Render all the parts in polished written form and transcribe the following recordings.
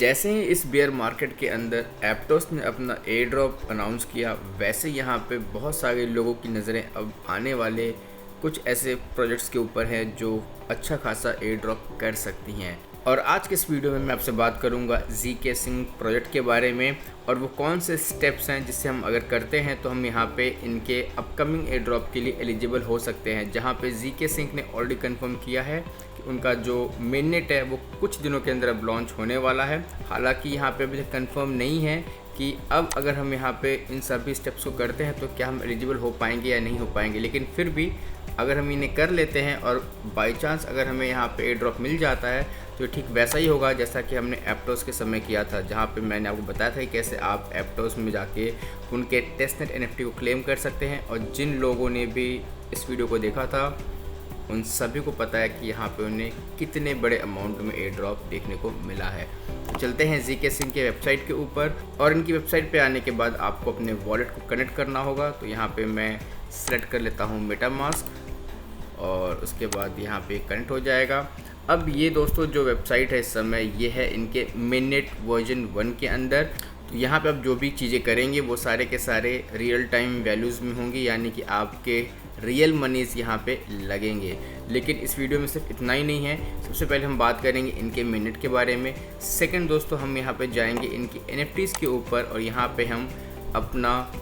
जैसे ही इस bear market के अंदर एप्टोस ने अपना एयर ड्रॉप अनाउंस किया, वैसे यहाँ पे बहुत सारे लोगों की नज़रें अब आने वाले कुछ ऐसे प्रोजेक्ट्स के ऊपर है जो अच्छा खासा एयर ड्रॉप कर सकती हैं। और आज के इस वीडियो में मैं आपसे बात करूंगा ZK Sync प्रोजेक्ट के बारे में और वो कौन से स्टेप्स हैं जिससे हम अगर करते हैं तो हम यहाँ पे इनके अपकमिंग एयर ड्रॉप के लिए एलिजिबल हो सकते हैं, जहाँ पे ZK Sync ने ऑलरेडी कंफर्म किया है कि उनका जो मेननेट है वो कुछ दिनों के अंदर अब लॉन्च होने वाला है। हालांकि यहाँ पे अभी तक कंफर्म नहीं है कि अब अगर हम यहाँ पे इन सभी स्टेप्स को करते हैं तो क्या हम एलिजिबल हो पाएंगे या नहीं हो पाएंगे, लेकिन फिर भी अगर हम इन्हें कर लेते हैं और बाई चांस अगर हमें यहाँ पे एयर ड्रॉप मिल जाता है तो ठीक वैसा ही होगा जैसा कि हमने एप्टोस के समय किया था, जहाँ पे मैंने आपको बताया था कि कैसे आप एप्टोस में जाके उनके टेस्टनेट NFT को क्लेम कर सकते हैं। और जिन लोगों ने भी इस वीडियो को देखा था उन सभी को पता है कि यहाँ पे उन्हें कितने बड़े अमाउंट में एयर ड्रॉप देखने को मिला है। तो चलते हैं ZK Sync के वेबसाइट के ऊपर, और इनकी वेबसाइट पे आने के बाद आपको अपने वॉलेट को कनेक्ट करना होगा। तो यहाँ पे मैं सेलेक्ट कर लेता हूँ मेटामास्क और उसके बाद यहाँ पे कनेक्ट हो जाएगा। अब ये दोस्तों जो वेबसाइट है इस समय ये है इनके मेननेट वर्जन 1 के अंदर। तो यहाँ पे आप जो भी चीज़ें करेंगे वो सारे के सारे रियल टाइम वैल्यूज़ में होंगी, यानी कि आपके रियल मनीज़ यहाँ पे लगेंगे। लेकिन इस वीडियो में सिर्फ इतना ही नहीं है, सबसे पहले हम बात करेंगे इनके मेननेट के बारे में। सेकंड दोस्तों हम यहाँ पे जाएंगे इनकी NFTs के ऊपर और यहाँ पे हम अपना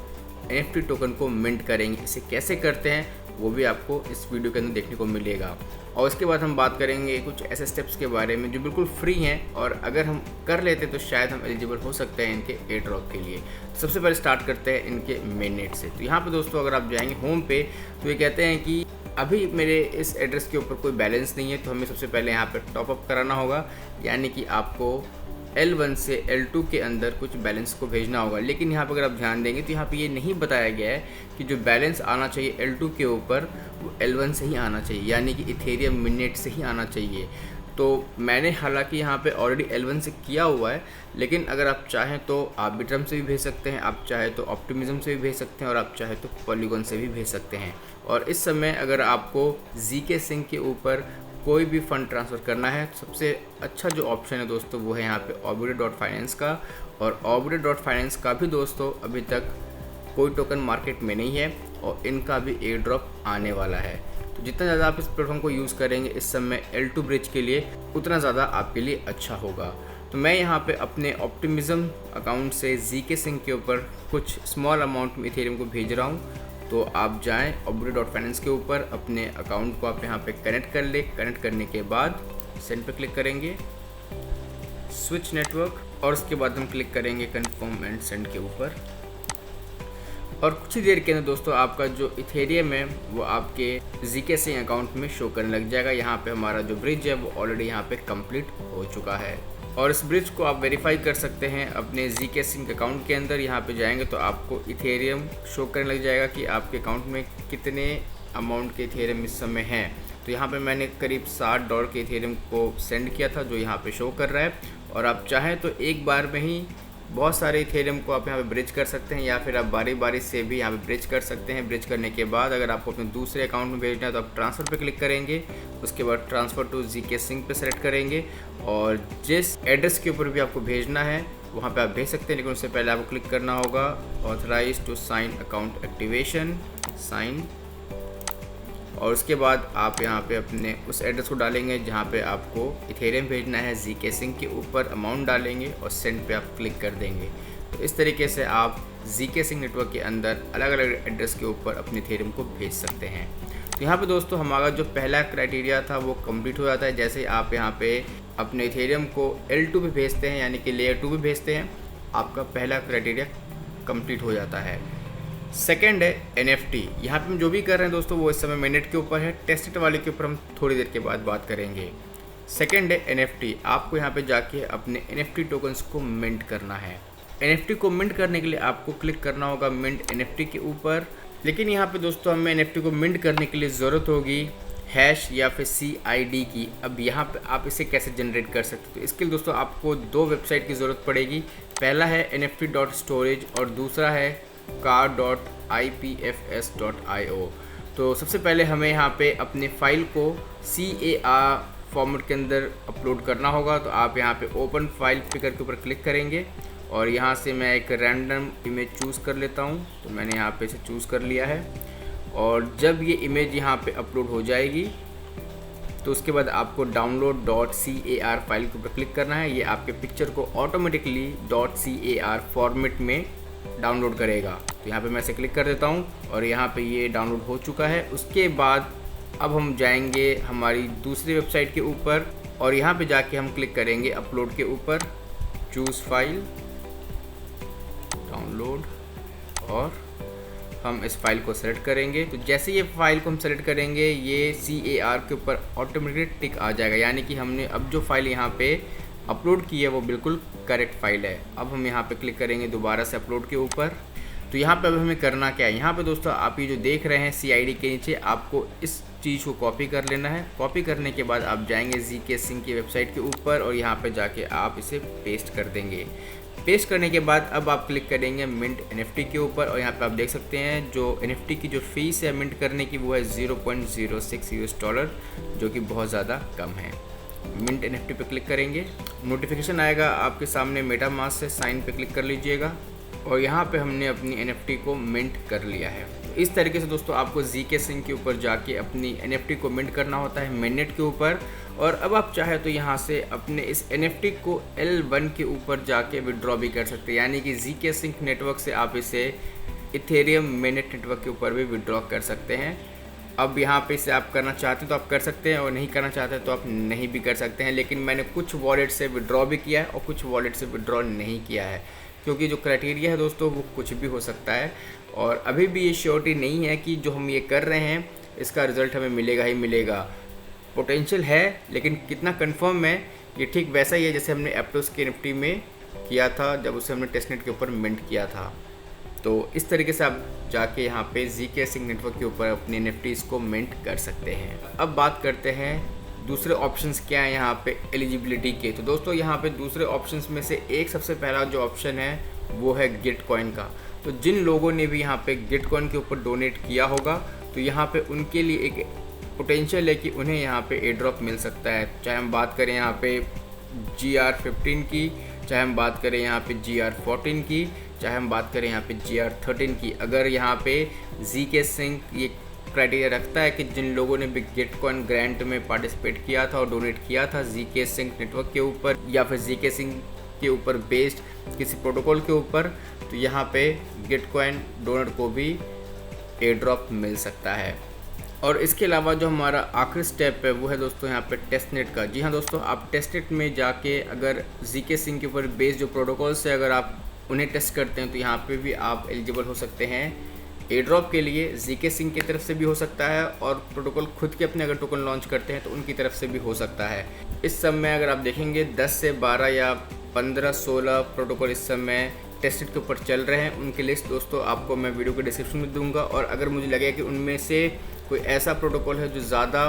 NFT टोकन को मिंट करेंगे। इसे कैसे करते हैं वो भी आपको इस वीडियो के अंदर देखने को मिलेगा। और उसके बाद हम बात करेंगे कुछ ऐसे स्टेप्स के बारे में जो बिल्कुल फ्री हैं और अगर हम कर लेते तो शायद हम एलिजिबल हो सकते हैं इनके एयर ड्रॉप के लिए। सबसे पहले स्टार्ट करते हैं इनके मेननेट से। तो यहाँ पे दोस्तों अगर आप जाएंगे होम पे तो ये कहते हैं कि अभी मेरे इस एड्रेस के ऊपर कोई बैलेंस नहीं है, तो हमें सबसे पहले यहाँ पर टॉपअप कराना होगा, यानी कि आपको L1 से L2 के अंदर कुछ बैलेंस को भेजना होगा। लेकिन यहाँ पर अगर आप ध्यान देंगे तो यहाँ पे ये नहीं बताया गया है कि जो बैलेंस आना चाहिए L2 के ऊपर वो L1 से ही आना चाहिए, यानी कि इथेरियम मिननेट से ही आना चाहिए। तो मैंने हालांकि यहाँ पे ऑलरेडी L1 से किया हुआ है, लेकिन अगर आप चाहें तो आर्बिट्रम से भी भेज सकते हैं, आप चाहे तो ऑप्टिमिज्म से भी भेज सकते हैं और आप चाहे तो पॉलीगॉन से भी भेज सकते हैं। और इस समय अगर आपको ZK Sync के ऊपर कोई भी फ़ंड ट्रांसफ़र करना है तो सबसे अच्छा जो ऑप्शन है दोस्तों वो है यहाँ पे Orbiter.finance का। और Orbiter.finance का भी दोस्तों अभी तक कोई टोकन मार्केट में नहीं है और इनका भी एयर ड्रॉप आने वाला है। तो जितना ज़्यादा आप इस प्लेटफॉर्म को यूज़ करेंगे इस समय L2 ब्रिज के लिए, उतना ज़्यादा आपके लिए अच्छा होगा। तो मैं यहाँ पे अपने ऑप्टिमिज्म अकाउंट से ZK Sync के ऊपर कुछ स्मॉल अमाउंट में इथेरियम को भेज रहा हूँ। तो आप जाएं Orbiter.finance के ऊपर, अपने अकाउंट को आप यहाँ पे कनेक्ट कर ले। कनेक्ट करने के बाद सेंड पे क्लिक करेंगे, स्विच नेटवर्क, और उसके बाद हम क्लिक करेंगे कन्फर्म एंड सेंड के ऊपर। और कुछ ही देर के अंदर दोस्तों आपका जो इथेरियम है वो आपके ZK Sync अकाउंट में शो करने लग जाएगा। यहाँ पे हमारा जो ब्रिज है वो ऑलरेडी यहाँ पे कंप्लीट हो चुका है और इस ब्रिज को आप वेरीफाई कर सकते हैं अपने ZK Sync अकाउंट के अंदर। यहाँ पे जाएंगे तो आपको इथेरियम शो करने लग जाएगा कि आपके अकाउंट में कितने अमाउंट के इथेरियम इस समय हैं। तो यहाँ पे मैंने करीब $60 के इथेरियम को सेंड किया था जो यहाँ पे शो कर रहा है। और आप चाहें तो एक बार में ही बहुत सारे इथेरियम को आप यहाँ पे ब्रिज कर सकते हैं, या फिर आप बारी बारी से भी यहाँ पे ब्रिज कर सकते हैं। ब्रिज करने के बाद अगर आपको अपने दूसरे अकाउंट में भेजना है तो आप ट्रांसफ़र पे क्लिक करेंगे, उसके बाद ट्रांसफ़र टू ZK Sync पे सेलेक्ट करेंगे और जिस एड्रेस के ऊपर भी आपको भेजना है वहाँ पे आप भेज सकते हैं। लेकिन उससे पहले आपको क्लिक करना होगा authorise to sign account activation, sign, और उसके बाद आप यहाँ पे अपने उस एड्रेस को डालेंगे जहाँ पे आपको इथेरियम भेजना है। ZK Sync के ऊपर अमाउंट डालेंगे और सेंड पे आप क्लिक कर देंगे। तो इस तरीके से आप ZK Sync नेटवर्क के अंदर अलग अलग एड्रेस के ऊपर अपने इथेरियम को भेज सकते हैं। तो यहाँ पे दोस्तों हमारा जो पहला क्राइटेरिया था वो कंप्लीट हो जाता है। जैसे आप यहाँ पे अपने इथेरियम को L2 पे भेजते हैं, यानी कि लेयर 2 पे भेजते हैं, आपका पहला क्राइटेरिया कंप्लीट हो जाता है। सेकेंड है NFT। यहाँ पे हम जो भी कर रहे हैं दोस्तों वो इस समय मेननेट के ऊपर है, टेस्टनेट वाले के ऊपर हम थोड़ी देर के बाद बात करेंगे। सेकेंड है NFT। आपको यहाँ पे जाके अपने NFT टोकन्स को मिंट करना है। NFT को मिंट करने के लिए आपको क्लिक करना होगा मिंट NFT के ऊपर। लेकिन यहाँ पे दोस्तों हमें NFT को मिंट करने के लिए ज़रूरत होगी हैश या फिर CID की। अब यहाँ पे आप इसे कैसे जनरेट कर सकते हो, तो इसके लिए दोस्तों आपको दो वेबसाइट की ज़रूरत पड़ेगी। पहला है NFT.storage और दूसरा है car.ipfs.io। तो सबसे पहले हमें यहाँ पे अपने फ़ाइल को फॉर्मेट के अंदर अपलोड करना होगा तो आप यहाँ पे ओपन फाइल पिकर के ऊपर क्लिक करेंगे और यहाँ से मैं एक रैंडम इमेज चूज़ कर लेता हूँ। तो मैंने यहाँ पे इसे चूज़ कर लिया है और जब ये इमेज यहाँ पे अपलोड हो जाएगी तो उसके बाद आपको download.car फाइल के ऊपर क्लिक करना है। ये आपके पिक्चर को ऑटोमेटिकली .car फॉर्मेट में डाउनलोड करेगा। तो यहाँ पे मैं इसे क्लिक कर देता हूँ और यहाँ पे ये डाउनलोड हो चुका है। उसके बाद अब हम जाएंगे हमारी दूसरी वेबसाइट के ऊपर और यहाँ पे जाके हम क्लिक करेंगे अपलोड के ऊपर, चूज़ फाइल, डाउनलोड, और हम इस फाइल को सेलेक्ट करेंगे। तो जैसे ये फाइल को हम सेलेक्ट करेंगे ये CAR के ऊपर ऑटोमेटिक टिक आ जाएगा, यानी कि हमने अब जो फाइल यहाँ पे अपलोड की है वो बिल्कुल करेक्ट फाइल है। अब हम यहाँ पे क्लिक करेंगे दोबारा से अपलोड के ऊपर। तो यहाँ पे अब हमें करना क्या है, यहाँ पे दोस्तों आप ये जो देख रहे हैं CID के नीचे आपको इस चीज़ को कॉपी कर लेना है। कॉपी करने के बाद आप जाएंगे ZK Sync की वेबसाइट के ऊपर और यहाँ पे जाके आप इसे पेस्ट कर देंगे। पेस्ट करने के बाद अब आप क्लिक करेंगे मिंट NFT के ऊपर और यहाँ पे आप देख सकते हैं जो NFT की जो फीस है मिंट करने की वो है $0.06, जो कि बहुत ज़्यादा कम है। मिंट NFT पे क्लिक करेंगे, नोटिफिकेशन आएगा आपके सामने मेटामास्क से, साइन पे क्लिक कर लीजिएगा और यहाँ पे हमने अपनी NFT को मिंट कर लिया है। तो इस तरीके से दोस्तों आपको ZK Sync के ऊपर जाके अपनी NFT को मिंट करना होता है मिनट के ऊपर। और अब आप चाहे तो यहाँ से अपने इस NFT को L1 के ऊपर जाके विड्रॉ भी कर सकते हैं, यानी कि ZK Sync नेटवर्क से आप इसे इथेरियम मेननेट नेटवर्क के ऊपर भी विड्रॉ कर सकते हैं। अब यहाँ पे इसे आप करना चाहते हैं तो आप कर सकते हैं और नहीं करना चाहते हैं तो आप नहीं भी कर सकते हैं। लेकिन मैंने कुछ वॉलेट से विड्रॉ भी किया है और कुछ वॉलेट से विड्रॉ नहीं किया है, क्योंकि जो क्राइटेरिया है दोस्तों वो कुछ भी हो सकता है और अभी भी ये श्योरिटी नहीं है कि जो हम ये कर रहे हैं इसका रिज़ल्ट हमें मिलेगा ही मिलेगा। पोटेंशियल है लेकिन कितना कंफर्म है, ये ठीक वैसा ही है जैसे हमने एप्टोस के NFT में किया था जब उसे हमने टेस्टनेट के ऊपर मिंट किया था। तो इस तरीके से आप जाके यहाँ पे ZK Sync नेटवर्क के ऊपर अपने NFTs को मिंट कर सकते हैं। अब बात करते हैं दूसरे ऑप्शंस क्या है यहाँ पे एलिजिबिलिटी के। तो दोस्तों यहाँ पे दूसरे ऑप्शंस में से एक सबसे पहला जो ऑप्शन है वो है गिटकॉइन का। तो जिन लोगों ने भी यहाँ पे गिटकॉइन के ऊपर डोनेट किया होगा तो यहाँ पे उनके लिए एक पोटेंशियल है कि उन्हें यहाँ पे एयर ड्रॉप मिल सकता है। चाहे हम बात करें यहाँ पे GR15 की, चाहे हम बात करें यहाँ पे GR14 की, चाहे हम बात करें यहाँ पे GR13 की। अगर यहाँ पे ZK Sync ये क्राइटेरिया रखता है कि जिन लोगों ने भी गिटकॉइन ग्रांट में पार्टिसिपेट किया था और डोनेट किया था ZK Sync नेटवर्क के ऊपर या फिर ZK Sync के ऊपर बेस्ड किसी प्रोटोकॉल के ऊपर, तो यहाँ पे गिटकॉइन डोनर को भी एयर ड्रॉप मिल सकता है। और इसके अलावा जो हमारा आखिरी स्टेप है वो है दोस्तों यहाँ पे टेस्टनेट का। जी हाँ दोस्तों, आप टेस्टनेट में जाके अगर ZK Sync के ऊपर बेस्ड जो प्रोटोकॉल्स है अगर आप उन्हें टेस्ट करते हैं तो यहाँ पे भी आप एलिजिबल हो सकते हैं एयर ड्रॉप के लिए। ZK Sync की तरफ से भी हो सकता है और प्रोटोकॉल खुद के अपने अगर टोकन लॉन्च करते हैं तो उनकी तरफ से भी हो सकता है। इस समय अगर आप देखेंगे 10 से 12 या 15-16 प्रोटोकॉल इस समय टेस्टेड के ऊपर चल रहे हैं। उनकी लिस्ट दोस्तों आपको मैं वीडियो के डिस्क्रिप्शन में दूंगा और अगर मुझे लगे कि उनमें से कोई ऐसा प्रोटोकॉल है जो ज़्यादा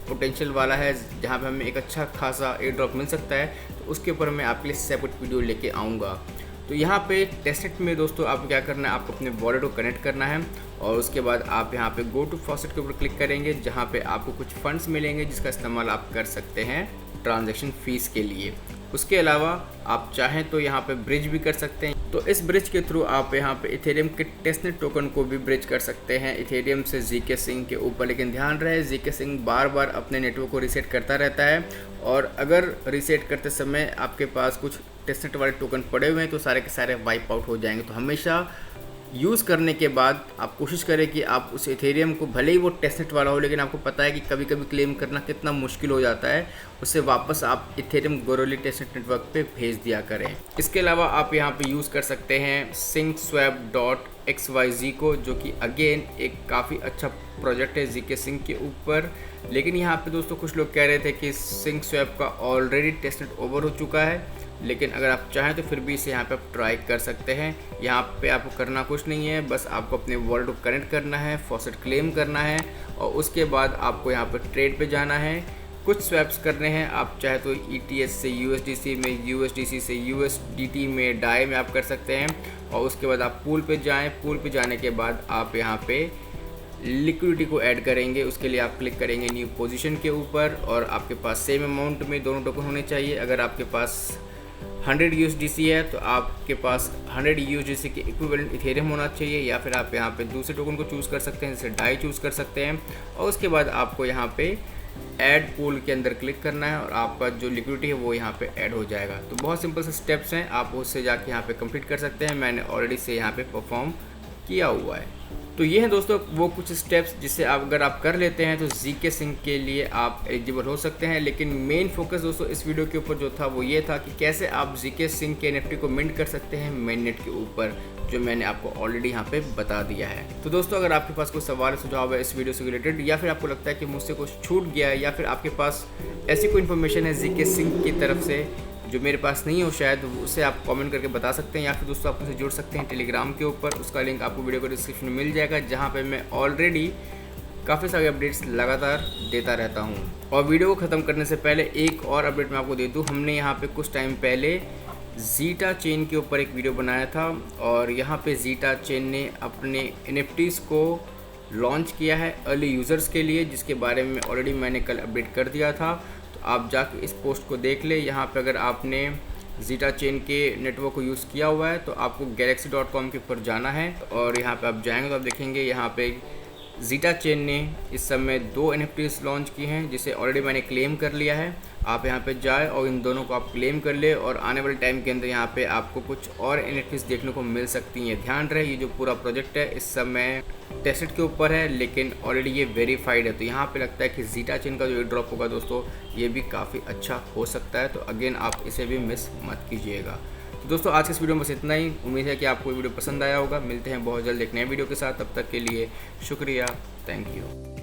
पोटेंशियल वाला है जहाँ पे हमें एक अच्छा खासा एयर ड्रॉप मिल सकता है तो उसके ऊपर मैं आपके लिए सेपरेट वीडियो लेके आऊँगा। तो यहाँ पे टेस्टनेट में दोस्तों आपको क्या करना है, आपको अपने वॉलेट को कनेक्ट करना है और उसके बाद आप यहाँ पे गो टू फॉसेट के ऊपर क्लिक करेंगे जहाँ पे आपको कुछ फंड्स मिलेंगे जिसका इस्तेमाल आप कर सकते हैं ट्रांजैक्शन फ़ीस के लिए। उसके अलावा आप चाहें तो यहाँ पे ब्रिज भी कर सकते हैं। तो इस ब्रिज के थ्रू आप यहाँ पे इथेरियम के टेस्टनेट टोकन को भी ब्रिज कर सकते हैं इथेरियम से ZK Sync के ऊपर। लेकिन ध्यान रहे ZK Sync बार बार अपने नेटवर्क को रीसेट करता रहता है और अगर रीसेट करते समय आपके पास कुछ टेस्टनेट वाले टोकन पड़े हुए हैं तो सारे के सारे वाइप आउट हो जाएंगे। तो हमेशा यूज़ करने के बाद आप कोशिश करें कि आप उस इथेरियम को, भले ही वो टेस्टनेट वाला हो लेकिन आपको पता है कि कभी कभी क्लेम करना कितना मुश्किल हो जाता है, उसे वापस आप इथेरियम गोरोली टेस्टनेट नेटवर्क पे भेज दिया करें। इसके अलावा आप यहाँ पे यूज़ कर सकते हैं syncswap.xyz को, जो कि अगेन एक काफ़ी अच्छा प्रोजेक्ट है ZK Sync के ऊपर। लेकिन यहाँ पे दोस्तों कुछ लोग कह रहे थे कि syncswap का ऑलरेडी टेस्टनेट ओवर हो चुका है, लेकिन अगर आप चाहें तो फिर भी इसे यहाँ पे आप ट्राई कर सकते हैं। यहाँ पे आपको करना कुछ नहीं है, बस आपको अपने वॉलेट को कनेक्ट करना है, फॉसेट क्लेम करना है और उसके बाद आपको यहाँ पे ट्रेड पे जाना है, कुछ स्वैप्स करने हैं। आप चाहे तो ETH से USDC में, USDC से USDT में, डाई में आप कर सकते हैं और उसके बाद आप पूल पे जाएँ। पूल पे जाने के बाद आप यहाँ पे लिक्विडिटी को ऐड करेंगे, उसके लिए आप क्लिक करेंगे न्यू पोजीशन के ऊपर और आपके पास सेम अमाउंट में दोनों टोकन होने चाहिए। अगर आपके पास 100 USDC है तो आपके पास 100 USDC के इक्विवेलेंट इथेरियम होना चाहिए, या फिर आप यहाँ पे दूसरे टोकन को चूज़ कर सकते हैं, जैसे डाई चूज़ कर सकते हैं। और उसके बाद आपको यहाँ पे ऐड पूल के अंदर क्लिक करना है और आपका जो लिक्विडिटी है वो यहाँ पे ऐड हो जाएगा। तो बहुत सिंपल से स्टेप्स हैं, आप उससे जाके यहाँ पे कंप्लीट कर सकते हैं। मैंने ऑलरेडी से यहाँ पे परफॉर्म किया हुआ है। तो ये है दोस्तों वो कुछ स्टेप्स जिससे आप अगर आप कर लेते हैं तो ZK Sync के लिए आप एलिजिबल हो सकते हैं। लेकिन मेन फोकस दोस्तों इस वीडियो के ऊपर जो था वो ये था कि कैसे आप ZK Sync के NFT को मिंट कर सकते हैं मेननेट के ऊपर, जो मैंने आपको ऑलरेडी यहाँ पे बता दिया है। तो दोस्तों अगर आपके पास कोई सवाल सुझाव है इस वीडियो से रिलेटेड, या फिर आपको लगता है कि मुझसे कुछ छूट गया है, या फिर आपके पास ऐसी कोई इन्फॉर्मेशन है ZK Sync की तरफ से जो मेरे पास नहीं हो शायद, उससे आप कमेंट करके बता सकते हैं। या फिर दोस्तों आप मुझसे जुड़ सकते हैं टेलीग्राम के ऊपर, उसका लिंक आपको वीडियो को डिस्क्रिप्शन में मिल जाएगा, जहाँ पे मैं ऑलरेडी काफ़ी सारे अपडेट्स लगातार देता रहता हूँ। और वीडियो को ख़त्म करने से पहले एक और अपडेट मैं आपको दे दूँ। हमने यहाँ पे कुछ टाइम पहले ज़ीटा चेन के ऊपर एक वीडियो बनाया था और यहाँ पे ज़ीटा चेन ने अपने NFTs को लॉन्च किया है अर्ली यूज़र्स के लिए, जिसके बारे में ऑलरेडी मैंने कल अपडेट कर दिया था। आप जाके इस पोस्ट को देख ले। यहाँ पे अगर आपने ज़ीटा चेन के नेटवर्क को यूज़ किया हुआ है तो आपको galaxy.com के ऊपर जाना है और यहाँ पे आप जाएंगे तो आप देखेंगे यहाँ पे ज़ीटा चेन ने इस समय 2 NFTs लॉन्च की हैं, जिसे ऑलरेडी मैंने क्लेम कर लिया है। आप यहाँ पे जाए और इन दोनों को आप क्लेम कर ले और आने वाले टाइम के अंदर यहाँ पे आपको कुछ और NFTs देखने को मिल सकती हैं। ध्यान रहे ये जो पूरा प्रोजेक्ट है इस समय टेस्टेड के ऊपर है, लेकिन ऑलरेडी ये वेरीफाइड है। तो यहाँ पे लगता है कि ज़ीटा चेन का जो एयर ड्रॉप होगा दोस्तों ये भी काफ़ी अच्छा हो सकता है। तो अगेन आप इसे भी मिस मत कीजिएगा। तो दोस्तों आज के इस वीडियो में बस इतना ही। उम्मीद है कि आपको वीडियो पसंद आया होगा। मिलते हैं बहुत जल्द एक नए वीडियो के साथ, तब तक के लिए शुक्रिया, थैंक यू।